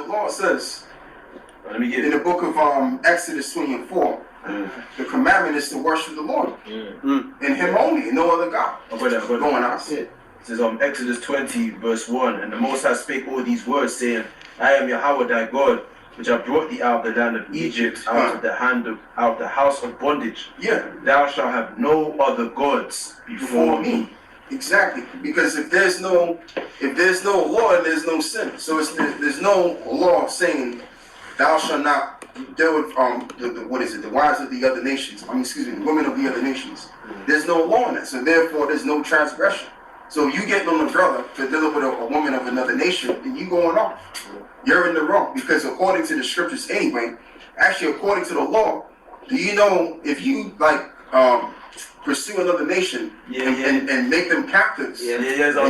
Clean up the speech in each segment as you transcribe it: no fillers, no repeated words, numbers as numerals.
Lord says Let me get in the book of Exodus 20:4, the commandment is to worship the Lord and Him only, and no other God. Going on. It says Exodus 20 verse 1, and the Most High spake all these words, saying, I am Yahweh thy God, which I brought thee out of the land of Egypt, out of the house of bondage. Yeah. Thou shalt have no other gods before me. Exactly, because if there's no law, there's no sin. So there's no law saying thou shalt not deal with the wives of the other nations. The women of the other nations. There's no law in that, so therefore there's no transgression. So you get on the brother to deal with a woman of another nation, then you going off. You're in the wrong, because according to the scriptures anyway, actually according to the law, do you know if you pursue another nation and make them captives, and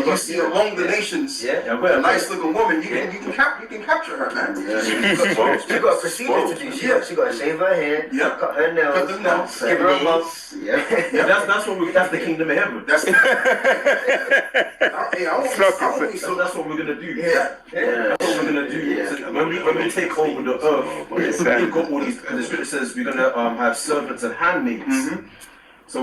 you see among the nations a nice looking woman, you can capture her, man. She got a procedure to do. She got to shave her hair, cut her nails, give her a month. That's the kingdom of heaven. That's that's what we're gonna do. That's what we're gonna do. So when we take over the earth, we've got all these. The scripture says we're gonna have servants and handmaids. So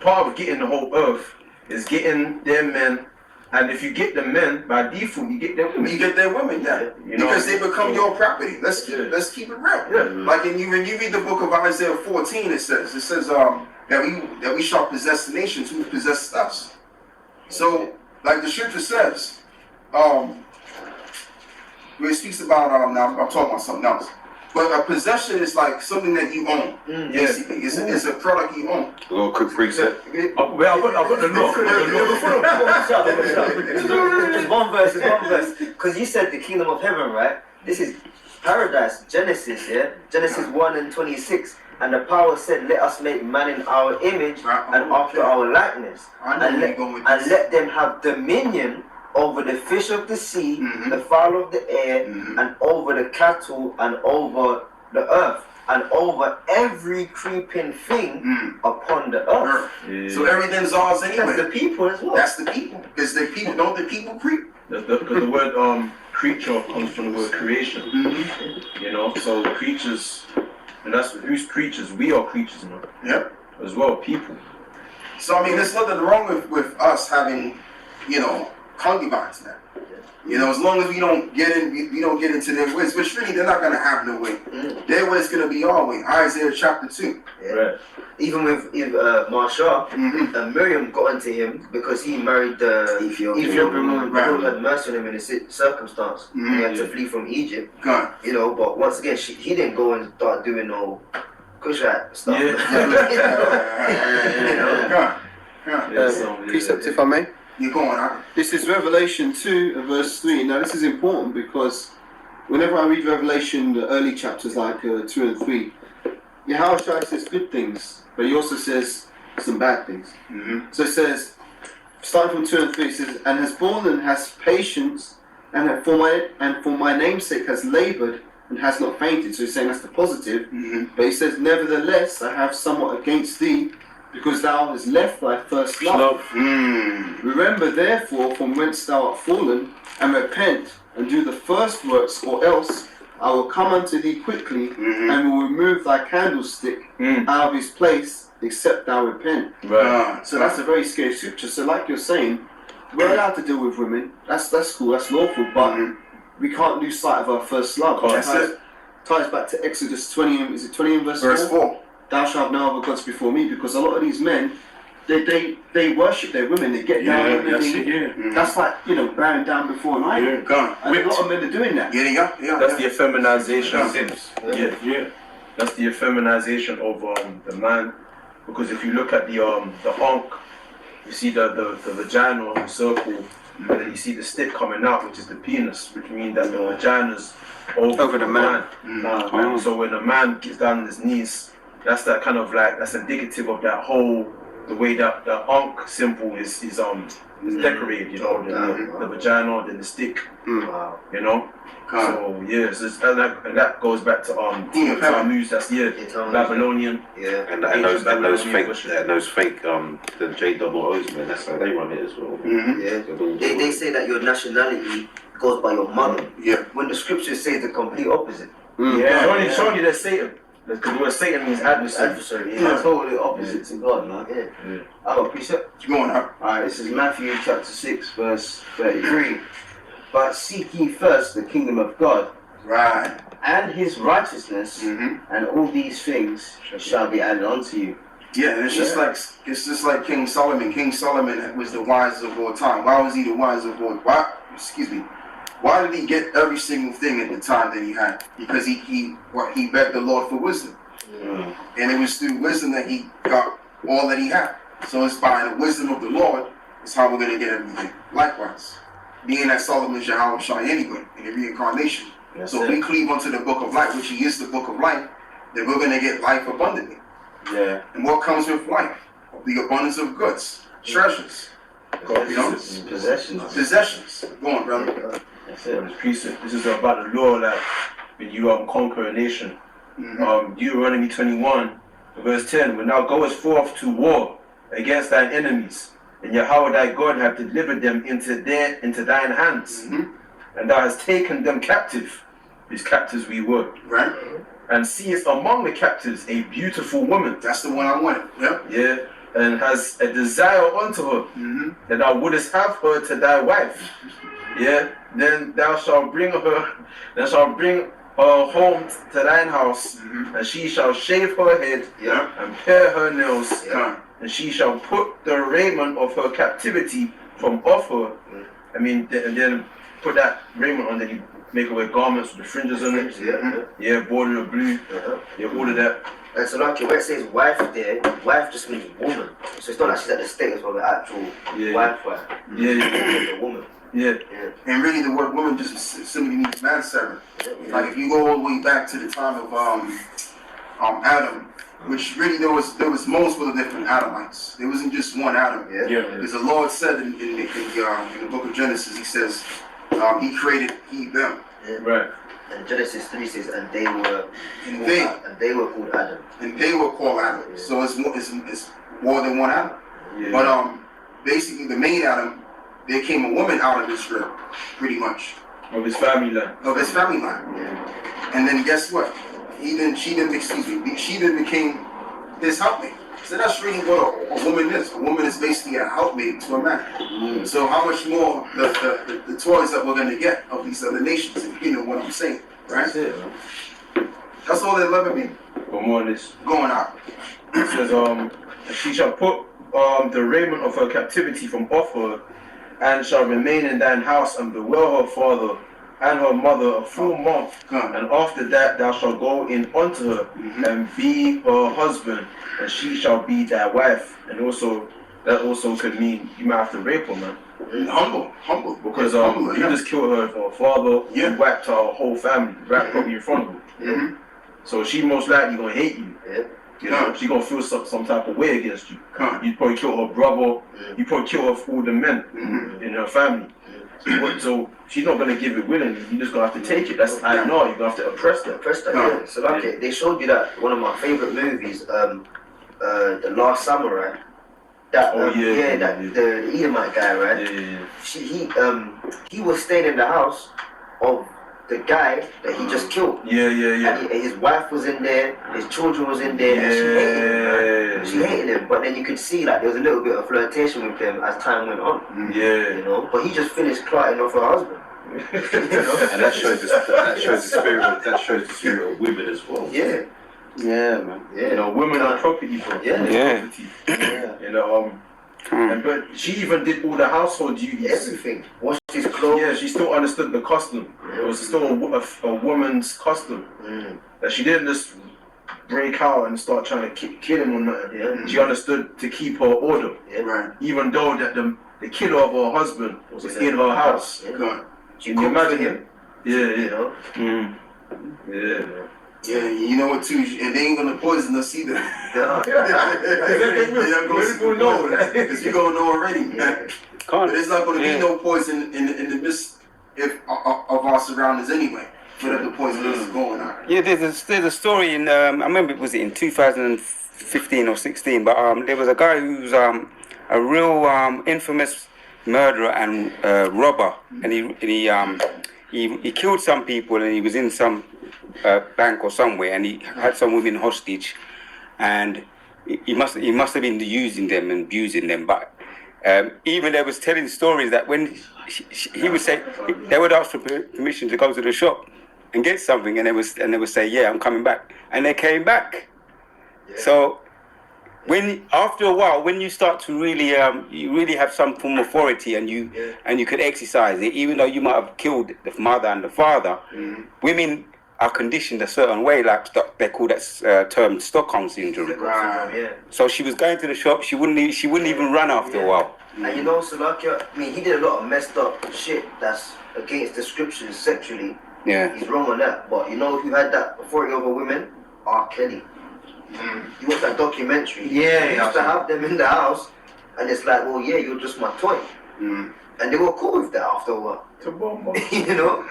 part of getting the whole earth is getting their men, and if you get the men, by default you get their women. You get their women, because they become your property. Let's keep it real. Like when you read the book of Isaiah 14, it says that we shall possess the nations who possess us. So, like the scripture says, where it speaks about now I'm talking about something else. But a possession is like something that you own. It's a product you own. A little quick preset. I've got the law. There's one verse. Because you said the kingdom of heaven, right? This is paradise, Genesis, Genesis 1:26. And the power said, let us make man in our image and after our likeness. And let them have dominion over the fish of the sea, the fowl of the air, and over the cattle, and over the earth, and over every creeping thing upon the earth. So everything's ours anyway. That's the people as well. That's the people. Because the people, don't the people creep? Because the word creature comes from the word creation. So creatures, and that's who's creatures. We are creatures, as well, people. So I mean, there's nothing wrong with us having, concubines now. As long as we don't get into their ways, which really they're not gonna have no way. Their way is gonna be our way. Isaiah chapter 2. Right. Even with Marsha, Miriam got into him because he married the Ethiopian woman who had mercy on him in a circumstance. He had to flee from Egypt. But once again, he didn't go and start doing no Kushite stuff. Precept, if I may. You're going on. This is Revelation 2 verse 3. Now this is important because whenever I read Revelation, the early chapters like 2 and 3, Yahushua says good things, but he also says some bad things. So it says, starting from 2 and 3, it says, and has borne and has patience, and for my name's sake has laboured and has not fainted. So he's saying that's the positive. But he says, nevertheless, I have somewhat against thee, because thou hast left thy first love. Remember therefore from whence thou art fallen, and repent, and do the first works, or else I will come unto thee quickly, and will remove thy candlestick out of his place, except thou repent. So that's a very scary scripture. So like you're saying, we're allowed to deal with women. That's cool, that's lawful, but we can't lose sight of our first love. Ties back to Exodus 20, is it 20 in verse 4? Thou shalt have no other gods before me, because a lot of these men, they worship their women, they get down on their That's like, bowing down before an idol. And a lot of men are doing that. That's the effeminization. That's the effeminization of the man. Because if you look at the ankh, you see the vagina circle, and then you see the stick coming out, which is the penis, which means that the vagina's over the man. So when a man gets down on his knees, that's indicative of that whole, the way that the ankh symbol is It's decorated, you know, the vagina, then the stick, Wow. you know. So yeah, so and that goes back to Tammuz. That's Babylonian. Yeah. And those fake the JOOs, man, that's how they run it as well. Yeah. They say that your nationality goes by your mother. Yeah. When the scriptures say the complete opposite. Yeah. Show you that Satan. Because the word Satan means adversary. It's totally opposite to God, man. Yeah. I got a precept. Going up. Alright, this is Matthew chapter 6, verse 33. But seek ye first the kingdom of God Right. and his righteousness, and all these things shall be added unto you. Yeah, and it's just like King Solomon. King Solomon was the wisest of all time. Why was he the wisest of all? Why did he get every single thing at the time that he had? Because he begged the Lord for wisdom, and it was through wisdom that he got all that he had. So it's by the wisdom of the Lord is how we're gonna get everything. Likewise, being that Solomon's Yahweh Shai anyway in the reincarnation. So if we cleave onto the book of life, which he is the book of life, then we're gonna get life abundantly. Yeah. And what comes with life? The abundance of goods, treasures, possessions. Go on, brother. That's it. This is about the law that when you conquer a nation. Deuteronomy 21, verse 10. When thou goest forth to war against thine enemies, and Yahweh thy God hath delivered them into thine hands, and thou hast taken them captive. These captives we were. Right. And seest among the captives a beautiful woman. That's the one I wanted. Yep. Yeah. And has a desire unto her, that thou wouldest have her to thy wife. Yeah. Then thou shalt bring her home to thine house, and she shall shave her head, and pare her nails, and she shall put the raiment of her captivity from off her. I mean, and then put that raiment on, then you make her wear garments with the fringes on it. Border of blue. All of that. And so like where it says wife there, wife just means woman. So it's not like she's at the status of the actual wife. The woman. Yeah. And really the word woman just simply means manservant. Like if you go all the way back to the time of Adam, which really there was multiple different Adamites. There wasn't just one Adam. Because the Lord said in the book of Genesis, he says he created them. Right. And Genesis 3 says, and they were called Adam. And they were called Adam. So it's more than one Adam. But basically the main Adam, there came a woman out of Israel, pretty much. Of his family line. And then guess what? She then became his helpmate. So that's really what a woman is. A woman is basically a helpmate to a man. So how much more the toys that we're going to get of these other nations, if you know what I'm saying, right? That's it, man. That's all they'll ever be. But more on this. Going out. It says, she shall put the raiment of her captivity from off her, and shall remain in thine house, and bewail her father and her mother a full month. And after that thou shalt go in unto her, and be her husband, and she shall be thy wife. And that also could mean you might have to rape her, man. Humble. Because you just killed her for her father, you wiped her whole family, right probably in front of her. So she most likely gonna hate you. You know, she gonna feel some type of way against you. You probably killed her brother. You probably killed her for all the men in her family. So she's not gonna give it willingly. You just gonna have to take it. That's I know. You're gonna have to oppress them. So like they showed you that one of my favorite movies, The Last Samurai. The Edomite guy, right? He was staying in the house of the guy that he just killed. And his wife was in there, his children was in there, and she hated him. But then you could see like there was a little bit of flirtation with him as time went on. You know, but he just finished crying off her husband. And that shows the spirit of women as well. Yeah, man. You know, women are property, bro. Property. You know, but she even did all the household duties. Everything. Washed his clothes. Yeah, she still understood the custom. It was still a woman's custom. That she didn't just break out and start trying to kill him or nothing. She understood to keep her order. Even though that the killer of her husband was in her house. She Can you imagine him? You know? Yeah, you know what too, and they ain't gonna poison us either. Yeah. Because you're gonna know already, man. But there's not gonna be no poison in the midst of our surroundings anyway. Whatever the poison is going on. Yeah, there's a story in I remember was it in 2015 or 16, but there was a guy who's a real infamous murderer and robber, and he killed some people, and he was in some bank or somewhere, and he had some women hostage, and he must have been using them and abusing them, but even they was telling stories that when he would say they would ask for permission to go to the shop and get something, and they would say, yeah, I'm coming back, and they came back. Yeah. So after a while, when you start to really you really have some form of authority, and you could exercise it, even though you might have killed the mother and the father, women are conditioned a certain way, like they call that term Stockholm syndrome. Yeah. So she was going to the shop, she wouldn't even run after a while. And you know, Salakia, I mean, he did a lot of messed up shit that's against the scriptures sexually. Yeah. He's wrong on that. But you know who had that authority over women? R. Kelly. You watch that documentary. Yeah, he used to have them in the house, and it's like, well, yeah, you're just my toy. And they were cool with that after a while. You know?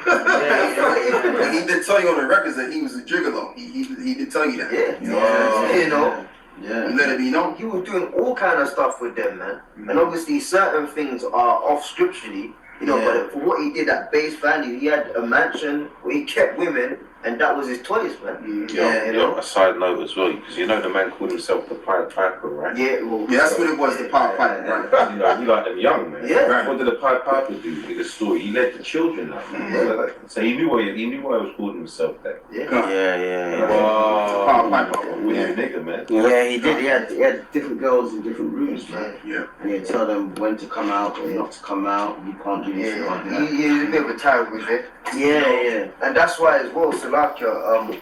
He did tell you on the records that he was a gigolo. He did tell you that. Yeah. You know? Yeah. Let it be known. He was doing all kind of stuff with them, man. And obviously certain things are off scripturally, you know, but for what he did at base value, he had a mansion where he kept women, and that was his toys, man. You know? A side note as well, because you know the man called himself the Pied Piper, right? Yeah, well, that's what it was, the Pied Piper, right? You like them young, man. Yeah. Right. What did the Pied Piper do with the story? He led the children up. So he knew why he was calling himself that. Yeah. Wow. Pied Piper. Nigga, man. Yeah, he did. He had different girls in different rooms, man. Yeah. And he'd tell them when to come out or not to come out. You can't do this, you can't do that. He was a bit of a tyrant with it. Yeah. And that's why as well, Salakia,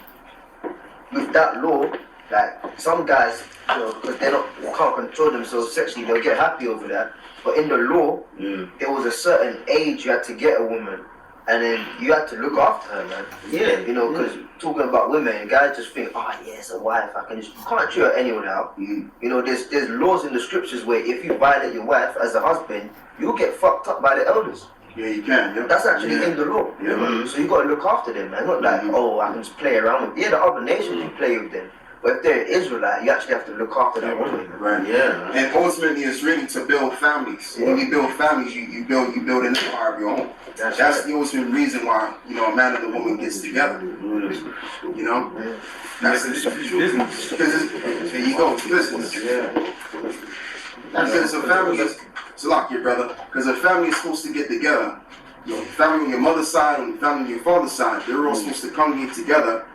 with that law, like some guys, you know, because they can't control themselves sexually, they'll get happy over that. But in the law, there was a certain age you had to get a woman, and then you had to look after her, man. Yeah. You know, because talking about women, guys just think, oh yeah, it's a wife. You can't treat her anyone out. You know, there's laws in the scriptures where if you violate your wife as a husband, you'll get fucked up by the elders. Yeah, you can. Yeah. That's actually in the law. Yeah. So you got to look after them, man. Not like, oh, I can just play around with. Yeah, the other nations you play with them, but if they're Israelite, you actually have to look after that woman. Right. Yeah. And ultimately, it's really to build families. When you build families, you build an empire of your own. That's the ultimate reason why, you know, a man and a woman gets together. You know, that's business. There you go, it's business. Yeah. Because a family is, it's like your brother. Because a family is supposed to get together. Your family on your mother's side and family on your father's side, they're all supposed to come here together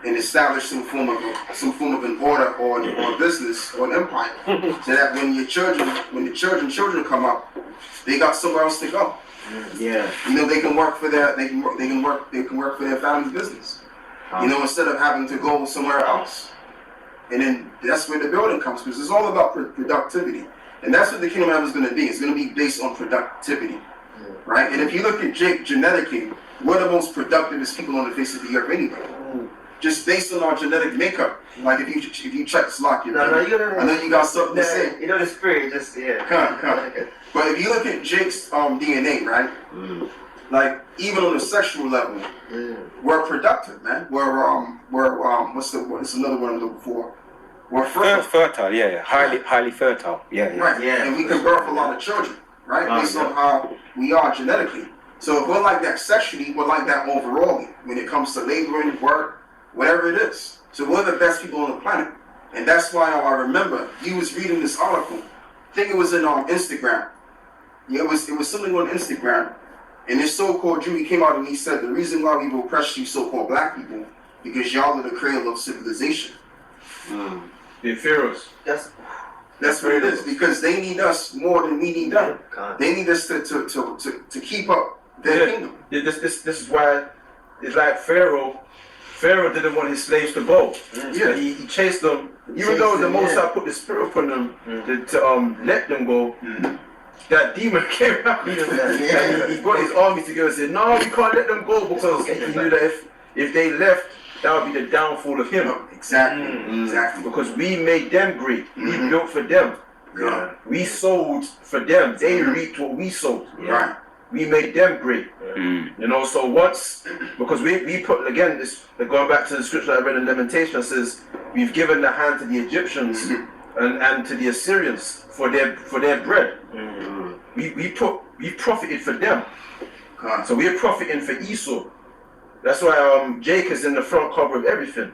and establish some form of an order or a business or an empire, so that when the children come up, they got somewhere else to go. Yeah. You know, they can work for their for their family's business. You know, instead of having to go somewhere else. And then that's where the building comes, because it's all about productivity. And that's what the kingdom of heaven is going to be. It's going to be based on productivity, right? And if you look at Jake genetically, we're the most productivest people on the face of the earth anyway. Just based on our genetic makeup. Like if you check Slock, I know you got something to say. You know the spirit, just Come. But if you look at Jake's DNA, right? Like even on a sexual level, we're productive, man. We're what's another one I'm looking for? We're fertile, highly fertile, right, and we can birth a lot of children, right, based on how we are genetically. So if we're like that sexually, we're like that overall when it comes to laboring, work, whatever it is. So we're the best people on the planet, and that's why I remember you was reading this article. I think it was in Instagram. Yeah, it was something on Instagram, and this so-called Jew, he came out and he said the reason why we oppress you so-called black people because y'all are the cradle of civilization. The pharaohs. That's what it is, because they need us more than we need them. They need us to keep up their kingdom. This is why it's like Pharaoh. Pharaoh didn't want his slaves to go. Yeah. He chased them. Even though the Most High put the spirit upon them to let them go, that demon came out and he got his army together and said, no, we can't let them go, because he knew that if they left, that would be the downfall of him. Exactly. Because we made them great. We built for them. Yeah. We sold for them. They reaped what we sowed. Right. We made them great. You know, so once, because we put, again, this going back to the scripture I read in Lamentation, says, we've given the hand to the Egyptians and to the Assyrians for their bread. We profited for them. So we're profiting for Esau. That's why Jake is in the front cover of everything.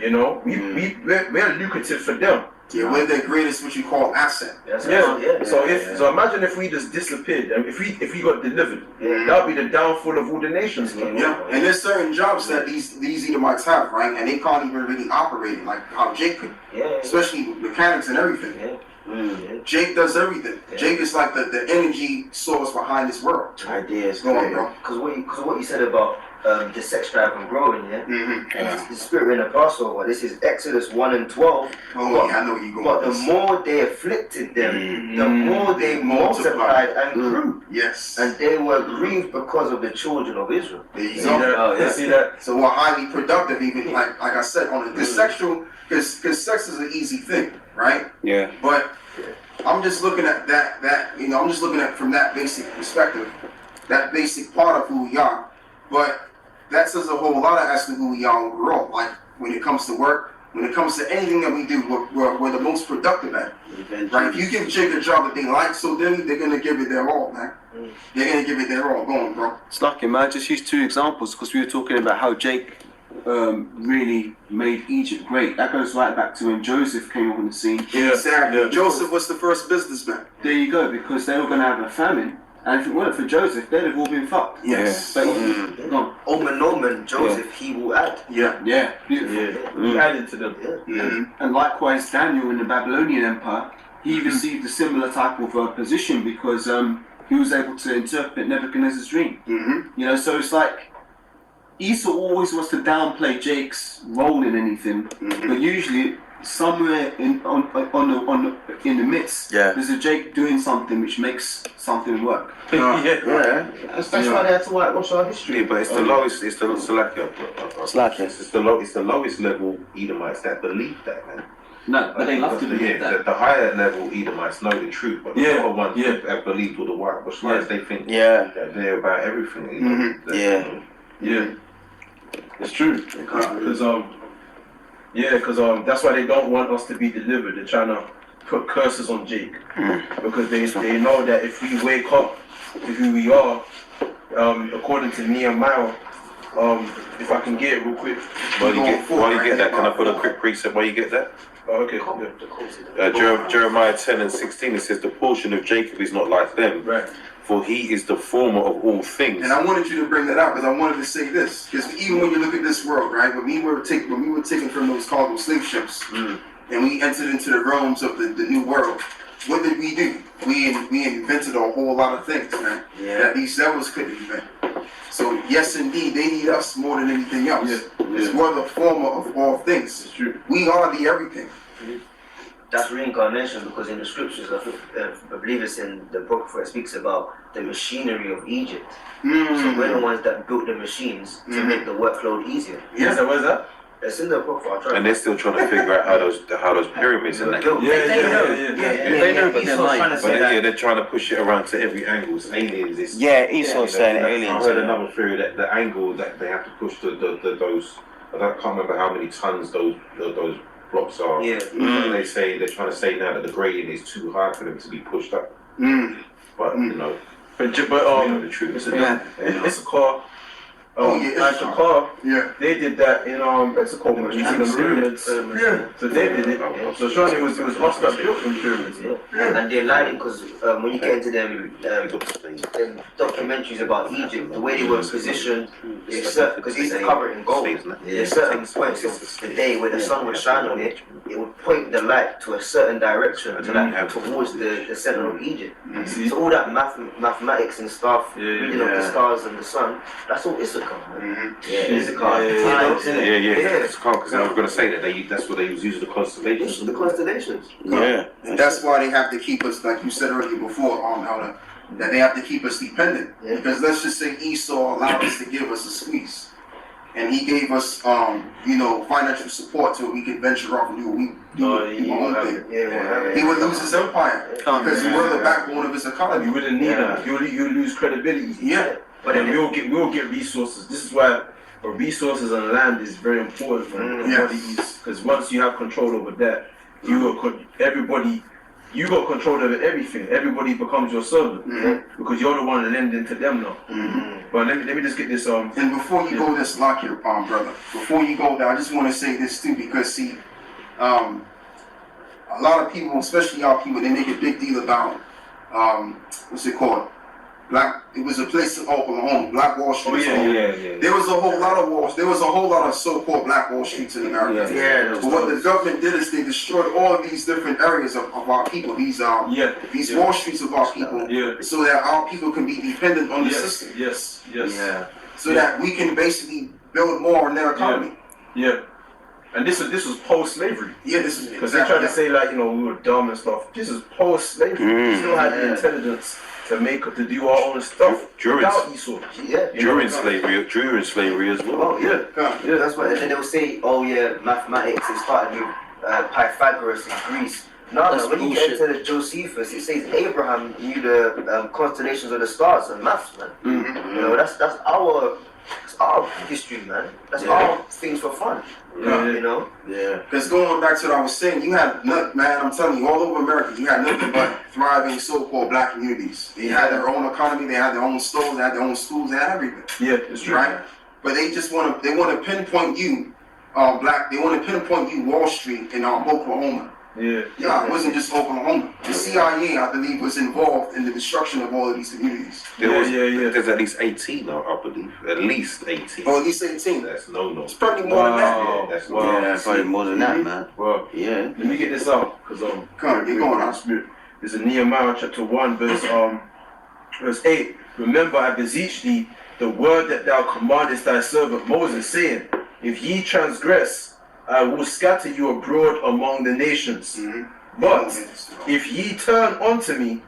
You know, we're lucrative for them. Yeah, we're the greatest, what you call, asset. So imagine if we just disappeared and if we got delivered, that would be the downfall of all the nations. Yeah, and there's certain jobs that these Edomites have, right? And they can't even really operate it, like how Jake could. Especially with mechanics and everything. Jake does everything. Jake is like the energy source behind this world. Ideas. Go on, bro. Because what you said about the sex drive and growing, the spirit in the Passover. This is Exodus 1 and 12. Oh, yeah, I know where you're going. But the more they afflicted them, the more they multiplied and grew. Yes. And they were grieved because of the children of Israel. There you go. See that? So we're highly productive, even like I said, on the sexual, because sex is an easy thing, right? Yeah. But I'm just looking at that you know, I'm just looking at from that basic perspective, that basic part of who we are. But that says a whole lot as to who we are overall. Like when it comes to work, when it comes to anything that we do, we're the most productive at. Right? If you give Jake a job that they like so dearly, they're gonna give it their all, man. They're gonna give it their all. Go on, bro. It's lucky, man. Just use two examples because we were talking about how Jake really made Egypt great. That goes right back to when Joseph came on the scene. Exactly. Joseph was the first businessman. There you go, because they were going to have a famine, and if it weren't for Joseph, they'd have all been fucked. Yes. But Omen, Joseph, he will add. yeah, beautiful. He added to them. And likewise, Daniel in the Babylonian Empire, he received a similar type of position because he was able to interpret Nebuchadnezzar's dream. You know, so it's like Esau always wants to downplay Jake's role in anything, but usually somewhere in the midst, there's a Jake doing something which makes something work. That's why they had to whitewash our history. Yeah, but it's the lowest. It's the It's the lowest level Edomites that believe that, man. No, but they love to believe that. The higher level Edomites know the truth, but the lower ones have believed all the whitewash lies. They think that they're about everything. It's true. Because that's why they don't want us to be delivered. They're trying to put curses on Jake because they know that if we wake up to who we are, according to Nehemiah, if I can get it real quick. While you get that, can I put a quick precept while you get that? Oh, okay. Jeremiah 10 and 16, it says, the portion of Jacob is not like them, for he is the former of all things. And I wanted you to bring that out because I wanted to say this. Because even when you look at this world, right, when we were taken from those cargo slave ships and we entered into the realms of the new world, what did we do? We invented a whole lot of things, man, that these devils couldn't invent. So yes, indeed, they need us more than anything else. Because we're the former of all things. It's true. We are the everything. That's reincarnation because in the scriptures, I believe it's in the book where it speaks about the machinery of Egypt. So we're the ones that built the machines to make the workload easier. Yes, where's that? It's in the book. And they're still trying to figure out how those pyramids and that. They know, but they're lying. They're trying to push it around to every angle. It's aliens. Esau's saying aliens. I heard another theory that the angle that they have to push those. I can't remember how many tons those blocks are. They say they're trying to say now that the gradient is too high for them to be pushed up. But you know, the truth. It's a car. They did that in Mexico, in the pyramids. So they did it. So surely it was us that built the pyramids. And they're lying because when you get into them documentaries about Egypt, the way they were positioned, because they used to cover it in gold. There's certain points of the day where the sun would shine on it, it would point the light to a certain direction, towards the center of Egypt. So all that mathematics and stuff, reading of the stars and the sun, that's all Issachar. Issachar. It's called because I was going to say that that's what they was using the constellations. The constellations. And that's why they have to keep us, like you said earlier before, that they have to keep us dependent. Because let's just say Esau allowed us to give us a squeeze. And and he gave us, financial support so we could venture off and do our own thing. He would lose his empire because we were the backbone of his economy. You wouldn't need him. You would lose credibility. Yeah. But then we'll get resources. This is why resources on land is very important, man. Yes. Because once you have control over that, you got control over everything. Everybody becomes your servant because you're the one lending to them now. But let me just get this And before you go this lock here, brother. Before you go there, I just want to say this too, because see, a lot of people, especially our people, they make a big deal about what's it called? It was a place in Oklahoma, Black Wall Street. There was a whole lot of walls. There was a whole lot of so-called Black Wall Streets in America. But what the government did is they destroyed all of these different areas of our people. These Wall Streets of our people, so that our people can be dependent on the system. Yes. So that we can basically build more on their economy. And this was post-slavery. This is because they tried to say we were dumb and stuff. This is post-slavery. We still had the intelligence to do our own stuff without Esau. During slavery as well. That's what. And then they'll say, mathematics. It started with Pythagoras in Greece. No, when you get into the Josephus, it says Abraham knew the constellations of the stars and maths, man. That's our history, man. That's our things for fun. Because going back to what I was saying, you had I'm telling you, all over America, you had nothing but thriving so-called Black communities. They had their own economy, they had their own stores, they had their own schools, they had everything. It's true. Right? But they just want to pinpoint you, Black. They want to pinpoint you, Wall Street in Oklahoma. It wasn't just Oklahoma. The CIA, I believe, was involved in the destruction of all of these communities. There's at least 18 now, I believe. At least 18. Oh, at least 18. That's no. It's probably more than that. That's probably more than that, man. Well, let me get this out, because come on, get going. There's in Nehemiah chapter 1, verse 8. Remember, I beseech thee the word that thou commandest thy servant Moses, saying, if ye transgress, I will scatter you abroad among the nations. But if ye turn unto me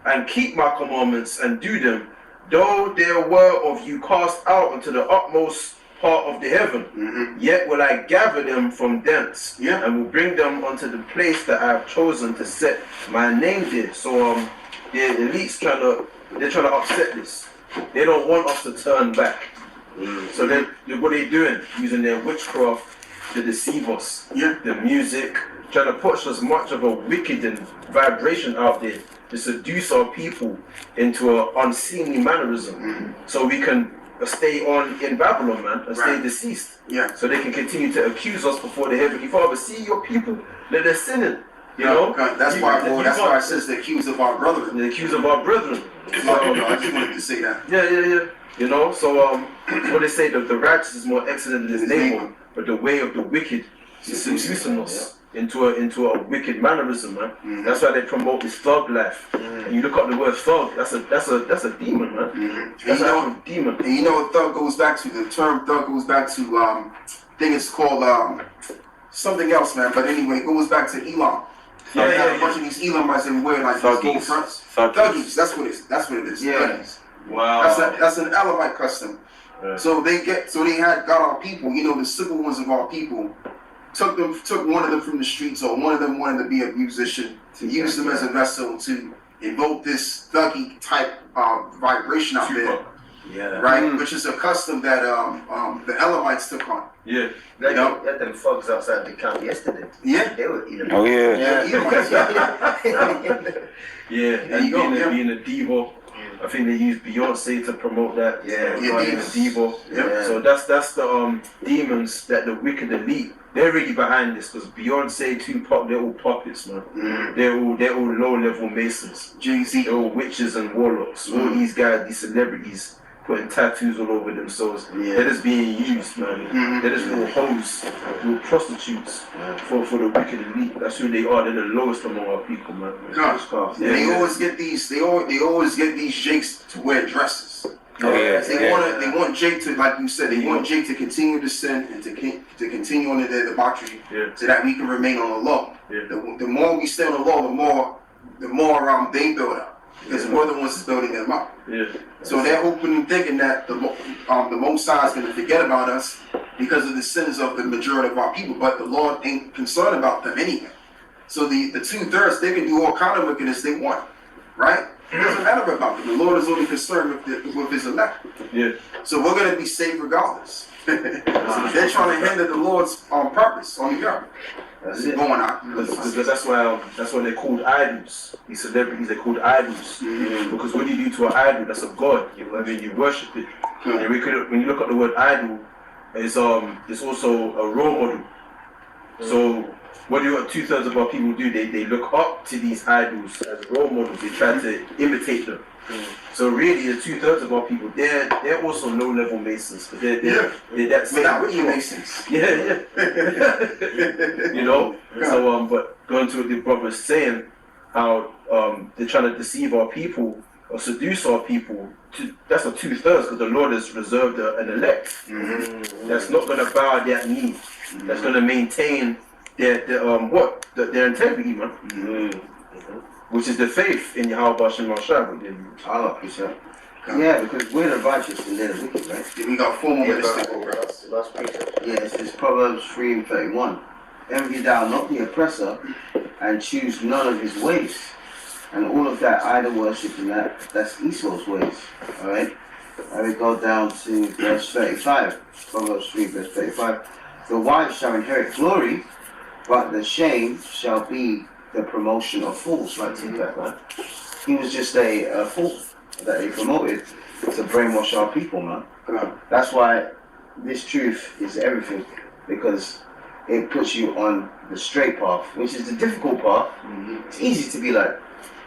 and keep my commandments and do them, though there were of you cast out unto the utmost part of the heaven, yet will I gather them from thence, and will bring them unto the place that I have chosen to set my name there. So the elites they're trying to upset this. They don't want us to turn back. So then what are they doing? Using their witchcraft to deceive us. The music, trying to push as much of a wicked and vibration out there to seduce our people into an unseemly mannerism, so we can stay on in Babylon, man, and stay deceased. So they can continue to accuse us before the Heavenly Father. See your people, they're sinning. That's why it says the accused of our brethren. The accused of our brethren. I just wanted to say that. So what they say, the righteous is more excellent than his neighbor, but the way of the wicked is seducing us into a wicked mannerism, man. That's why they promote this thug life. And you look up the word thug, that's a demon, man. That's a demon. And you know what thug goes back to? The term thug goes back to I think it's called something else, man. But anyway, it goes back to Elam. A bunch of these Elamites that wear like these gold fronts. Thuggies. That's what it is. Thuggies. Wow. That's an Elamite custom. So they got our people, the simple ones of our people, took one of them from the streets, or one of them wanted to be a musician, to use them as a vessel to invoke this thuggy type vibration out there. Right? Which is a custom that the Elamites took on. Let them thugs outside the camp yesterday. They were eating. Oh being a diva. I think they used Beyonce to promote that. Diva. So that's the demons that the wicked elite. They're really behind this, because Beyonce, Tupac, they're all puppets, man. They're all low-level masons. Jay-Z, they're all witches and warlocks. All these guys, these celebrities, putting tattoos all over themselves. They're just being used, man. They're just little hoes, little prostitutes for the wicked elite. That's who they are. They're the lowest among our people, man. They always get these. They always get these jakes to wear dresses. They want Jake to, like you said, they want Jake to continue to sin and to continue on their debauchery, so that we can remain on the law. The more we stay on the law, the more they build up. Because we're the ones building them up. So they're hoping and thinking that the Most High is going to forget about us because of the sins of the majority of our people. But the Lord ain't concerned about them anyway. So the 2/3, they can do all kind of wickedness they want, right? It doesn't matter about them. The Lord is only concerned with his elect. Yeah. So we're gonna be saved regardless. So they're trying to hinder the Lord's purpose on the earth. That's It's it. going out. Because that's why they're called idols. These celebrities, they're called idols. Because what you do to an idol, that's a god. You worship it. And when you look at the word idol, it's also a role model. So what do 2/3 of our people do? They look up to these idols as role models. They try to imitate them. So really, the 2/3 of our people, they're also low-level Masons, but they're that same. Without what you Masons. Yeah. You know. So but going to what the brother is saying, how they're trying to deceive our people or seduce our people. That's a 2/3 because the Lord has reserved an elect. That's not going to bow their knee. That's going to maintain their integrity, man. Which is the faith in Yahweh Hashem Mashah. Allah, yeah, because we're the righteous and they're the wicked, right? We got 4 more minutes to go, bro. Last precept. Yeah, this is Proverbs 3:31. Envy thou not the oppressor, and choose none of his ways. And all of that idol worship and that's Esau's ways. Alright? And we go down to verse 35. Proverbs 3, verse 35. The wife shall inherit glory, but the shame shall be the promotion of fools, like T-Pac, right? He was just a fool that they promoted to brainwash our people, man. That's why this truth is everything, because it puts you on the straight path, which is the difficult path. It's easy to be like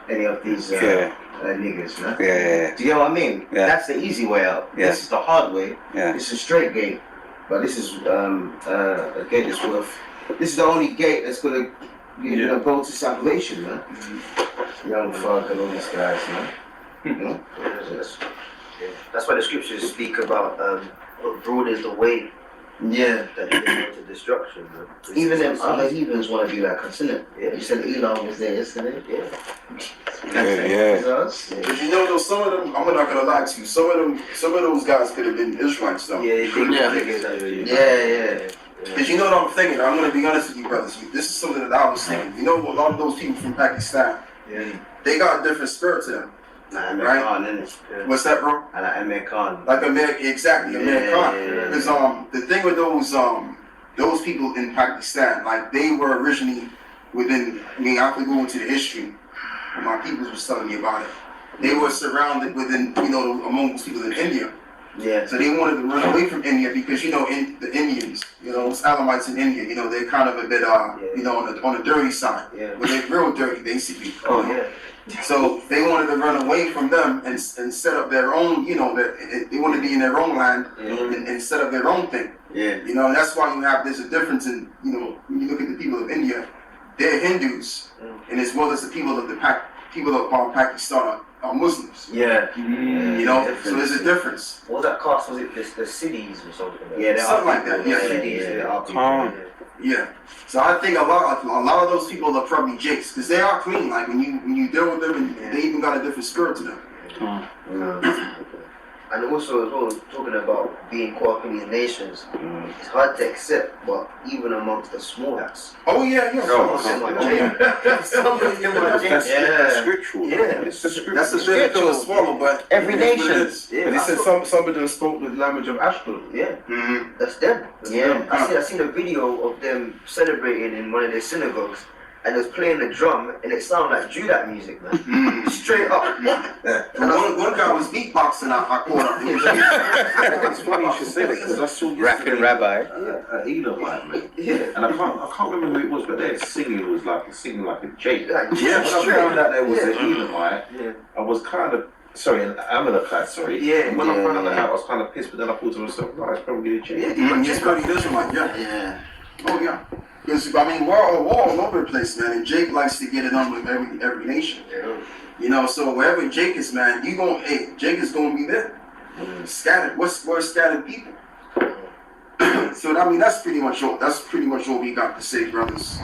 any of these niggas, man. Yeah. Do you know what I mean? Yeah. That's the easy way out. Yeah. This is the hard way. Yeah. It's a straight gate, but this is a gate that's worth. This is the only gate that's gonna go to salvation, man. Young Thug and all these guys, man. You know? That's why the scriptures speak about broad is the way Yeah. that they go to destruction. Man. Even them other heathens want to be like us, innit? Yeah. You said Elon was there yesterday. Yeah. Yeah. It's us. But you know, though, some of them, I'm not gonna lie to you, some of those guys could have been Israelites, though. Yeah. Because you know what I'm thinking? I'm gonna be honest with you, brothers. This is something that I was thinking. You know, a lot of those people from Pakistan, they got a different spirit to them. Right? Khan, innit? What's that, bro? I like Amir Khan. Like exactly, Khan. Yeah. Because the thing with those people in Pakistan, like they were originally within. I mean, I have to go into the history. My people was telling me about it. They were surrounded within, among those people in India. Yeah. So they wanted to run away from India because, the Indians, Alamites in India, they're kind of a bit, on the dirty side. Yeah. But they're real dirty, basically. Oh yeah. So they wanted to run away from them and set up their own, they want to be in their own land and set up their own thing. Yeah. And that's why there's a difference in, when you look at the people of India, they're Hindus, and as well as the people of Pakistan are Muslims. Yeah. So there's a difference. What was that cast? Was it the cities or something? Yeah, Something like that, yeah. Yeah. So I think a lot of those people are probably jakes because they are clean. Like when you deal with them, and they even got a different spirit to them. And also as well, talking about being caught up in these nations, it's hard to accept, but even amongst the small hats. Oh yeah. Some of them are jakes. Some of them are jakes. That's scriptural. Yeah. It's a scriptural. That's a bit to swallow, but Every nation. Yeah, But he said some of them spoke the language of Ashton. Yeah, Mm-hmm. that's them. Yeah. I seen a video of them celebrating in one of their synagogues, and it was playing the drum, and it sounded like Judah music, man. Straight up. One guy was beatboxing. I caught him. It's funny you should say that because I saw Rapping rabbi. Edomite, man. Yeah. And I can't remember who it was, but their singing was like a Jake. Like, When I found out there was an Yeah. Edomite, Yeah. I was kind of an Amalekite, sorry. Yeah, And when I found yeah. out, I was kind of pissed, but then I thought to myself, no, it's probably a Jake. Yeah, He's probably Israelite, yeah. Yeah. Oh yeah. Because we're all over the place, man. And Jake likes to get it on with every nation. So wherever Jake is, man, Jake is gonna be there. Scattered. We're scattered people. So that's pretty much all. That's pretty much all we got to say, brothers.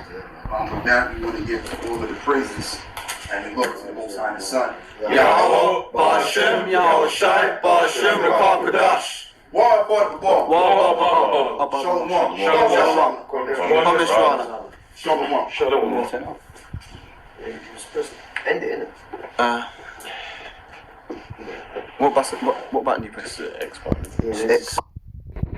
With that, we want to give all of the praises and the glory to the Most High and the Son. Yahweh, Ba'ashem, Yahweh Shai, Ba'ashem, Rakah Kadash. War for the ball. Shalom. Shalom. End it, What button do you press? X button. innit?